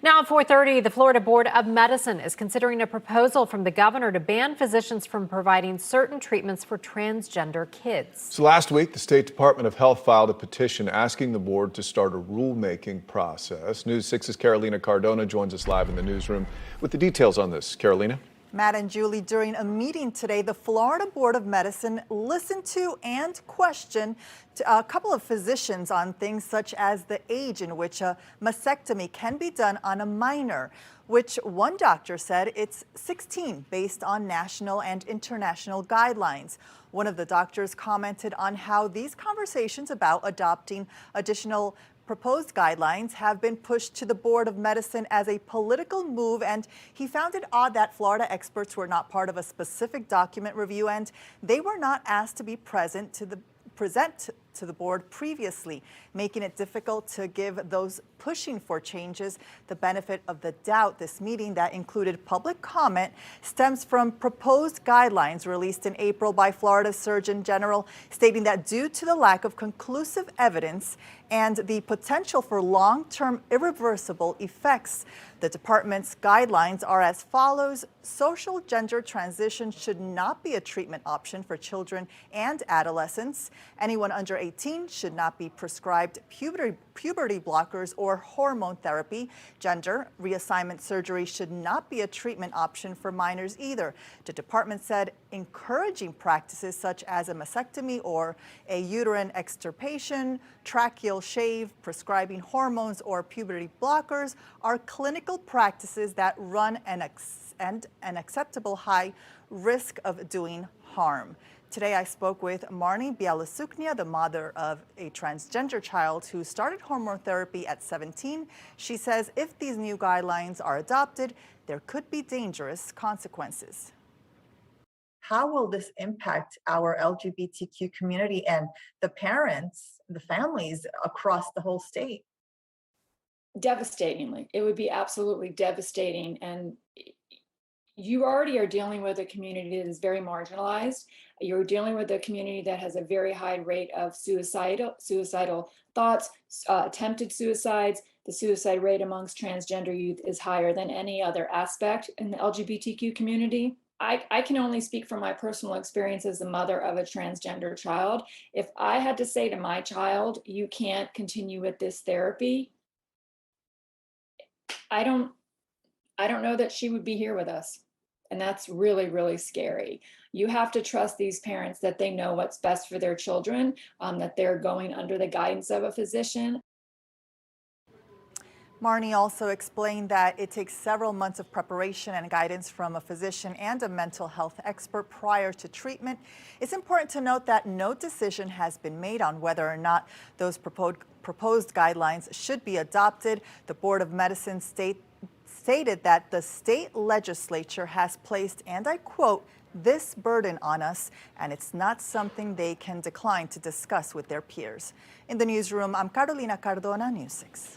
Now at 4:30, the Florida Board of Medicine is considering a proposal from the governor to ban physicians from providing certain treatments for transgender kids. So last week, the State Department of Health filed a petition asking the board to start a rulemaking process. News 6's Carolina Cardona joins us live in the newsroom with the details on this. Carolina? Matt and Julie, during a meeting today, the Florida Board of Medicine listened to and questioned a couple of physicians on things such as the age in which a mastectomy can be done on a minor, which one doctor said it's 16 based on national and international guidelines. One of the doctors commented on how these conversations about adopting additional proposed guidelines have been pushed to the Board of Medicine as a political move, and he found it odd that Florida experts were not part of a specific document review and they were not asked to be present to present to the board previously, making it difficult to give those pushing for changes the benefit of the doubt. This meeting that included public comment stems from proposed guidelines released in April by Florida Surgeon General, stating that due to the lack of conclusive evidence and the potential for long-term irreversible effects, the department's guidelines are as follows. Social gender transition should not be a treatment option for children and adolescents. Anyone under 18 should not be prescribed puberty blockers or hormone therapy. Gender reassignment surgery should not be a treatment option for minors either. The department said encouraging practices such as a mastectomy or a uterine extirpation, tracheal shave, prescribing hormones or puberty blockers are clinical practices that run an acceptable high risk of doing harm. Today I spoke with Marnie Bialasuknia, the mother of a transgender child who started hormone therapy at 17. She says if these new guidelines are adopted, there could be dangerous consequences. How will this impact our LGBTQ community and the parents, the families across the whole state? Devastatingly. It would be absolutely devastating. And you already are dealing with a community that is very marginalized. You're dealing with a community that has a very high rate of suicidal thoughts, attempted suicides. The suicide rate amongst transgender youth is higher than any other aspect in the LGBTQ community. I can only speak from my personal experience as the mother of a transgender child. If I had to say to my child, you can't continue with this therapy, I don't know that she would be here with us. And that's really, really scary. You have to trust these parents that they know what's best for their children, that they're going under the guidance of a physician. Marnie also explained that it takes several months of preparation and guidance from a physician and a mental health expert prior to treatment. It's important to note that no decision has been made on whether or not those proposed guidelines should be adopted. The Board of Medicine stated that the state legislature has placed, and I quote, this burden on us, and it's not something they can decline to discuss with their peers. In the newsroom, I'm Carolina Cardona, News 6.